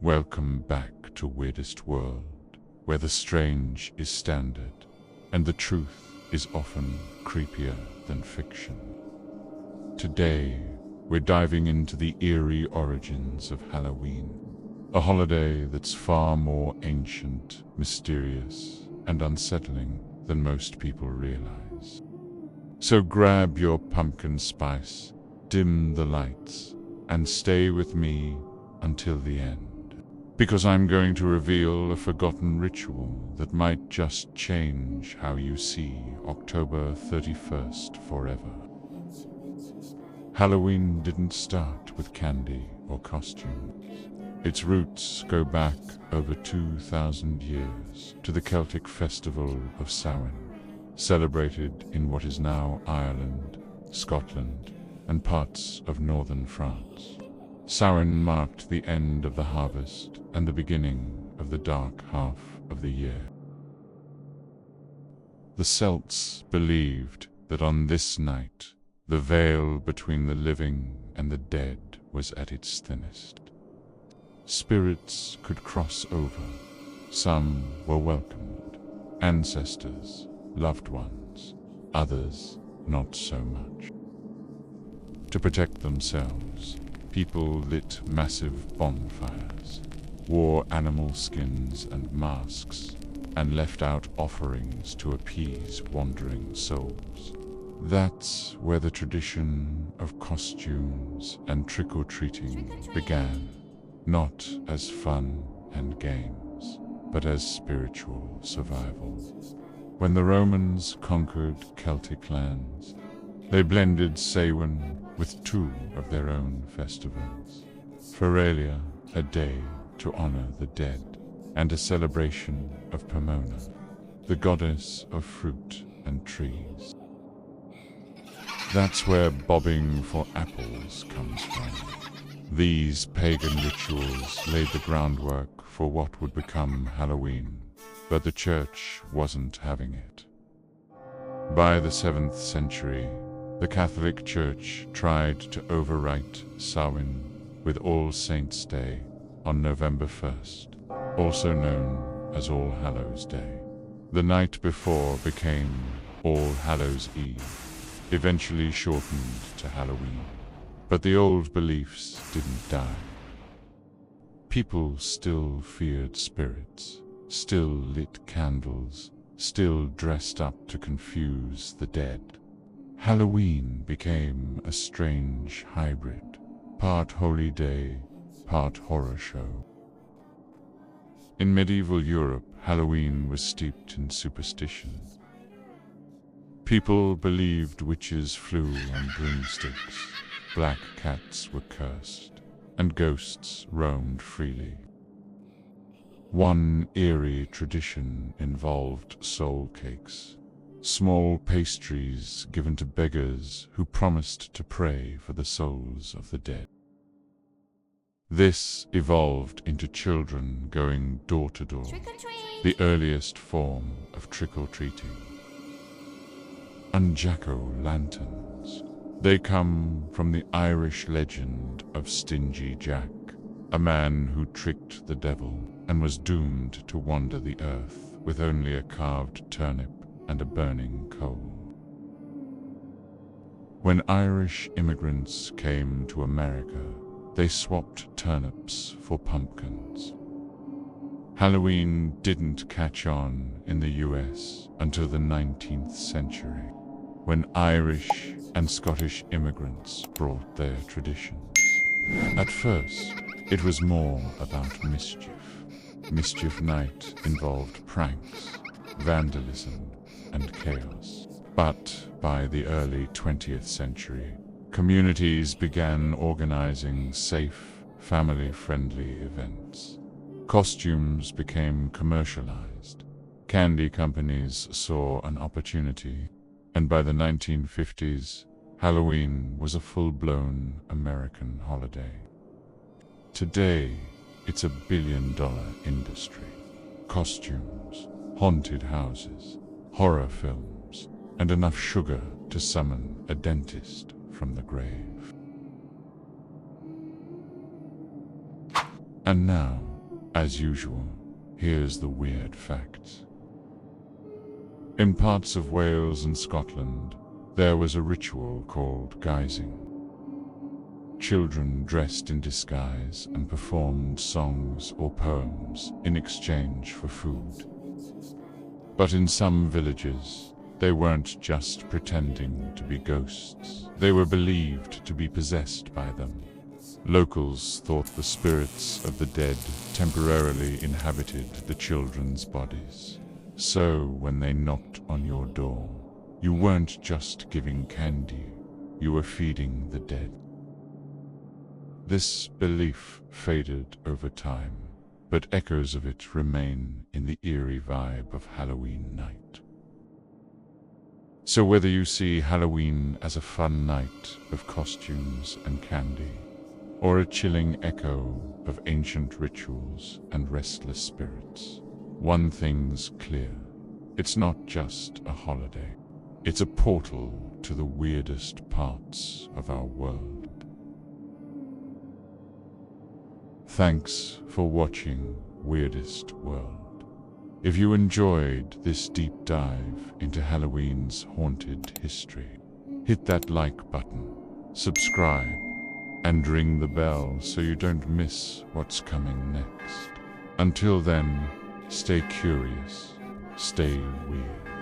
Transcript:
Welcome back to Weirdest World, where the strange is standard, and the truth is often creepier than fiction. Today, we're diving into the eerie origins of Halloween, a holiday that's far more ancient, mysterious, and unsettling than most people realize. So grab your pumpkin spice, dim the lights, and stay with me until the end, because I'm going to reveal a forgotten ritual that might just change how you see October 31st forever. Halloween didn't start with candy or costumes. Its roots go back over 2,000 years to the Celtic festival of Samhain, celebrated in what is now Ireland, Scotland, and parts of northern France. Samhain marked the end of the harvest and the beginning of the dark half of the year. The Celts believed that on this night, the veil between the living and the dead was at its thinnest. Spirits could cross over. Some were welcomed, ancestors, loved ones, others not so much. To protect themselves, people lit massive bonfires, wore animal skins and masks, and left out offerings to appease wandering souls. That's where the tradition of costumes and trick-or-treating began, not as fun and games, but as spiritual survival. When the Romans conquered Celtic lands, they blended Samhain with two of their own festivals: Feralia, a day to honor the dead, and a celebration of Pomona, the goddess of fruit and trees. That's where bobbing for apples comes from. These pagan rituals laid the groundwork for what would become Halloween, but the church wasn't having it. By the 7th century, the Catholic Church tried to overwrite Samhain with All Saints' Day on November 1st, also known as All Hallows' Day. The night before became All Hallows' Eve, eventually shortened to Halloween. But the old beliefs didn't die. People still feared spirits, still lit candles, still dressed up to confuse the dead. Halloween became a strange hybrid, part holy day, part horror show. In medieval Europe, Halloween was steeped in superstition. People believed witches flew on broomsticks, black cats were cursed, and ghosts roamed freely. One eerie tradition involved soul cakes, small pastries given to beggars who promised to pray for the souls of the dead. This evolved into children going door to door, the earliest form of trick-or-treating. And jack-o'-lanterns. They come from the Irish legend of Stingy Jack, a man who tricked the devil and was doomed to wander the earth with only a carved turnip and a burning coal. When Irish immigrants came to America, they swapped turnips for pumpkins. Halloween didn't catch on in the US until the 19th century, when Irish and Scottish immigrants brought their traditions. At first, it was more about mischief. Mischief night involved pranks, vandalism, and chaos. But by the early 20th century, communities began organizing safe, family-friendly events. Costumes became commercialized. Candy companies saw an opportunity, and by the 1950s, Halloween was a full-blown American holiday. Today, it's a billion-dollar industry. Costumes, haunted houses, horror films, and enough sugar to summon a dentist from the grave. And now, As usual, here's the weird facts. In parts of Wales and Scotland, there was a ritual called guising. Children dressed in disguise and performed songs or poems in exchange for food. But in some villages, they weren't just pretending to be ghosts. They were believed to be possessed by them. Locals thought the spirits of the dead temporarily inhabited the children's bodies. So when they knocked on your door, you weren't just giving candy, you were feeding the dead. This belief faded over time, but echoes of it remain in the eerie vibe of Halloween night. So whether you see Halloween as a fun night of costumes and candy, or a chilling echo of ancient rituals and restless spirits, one thing's clear: it's not just a holiday. It's a portal to the weirdest parts of our world. Thanks for watching Weirdest World. If you enjoyed this deep dive into Halloween's haunted history, hit that like button, subscribe, and ring the bell so you don't miss what's coming next. Until then, stay curious, stay weird.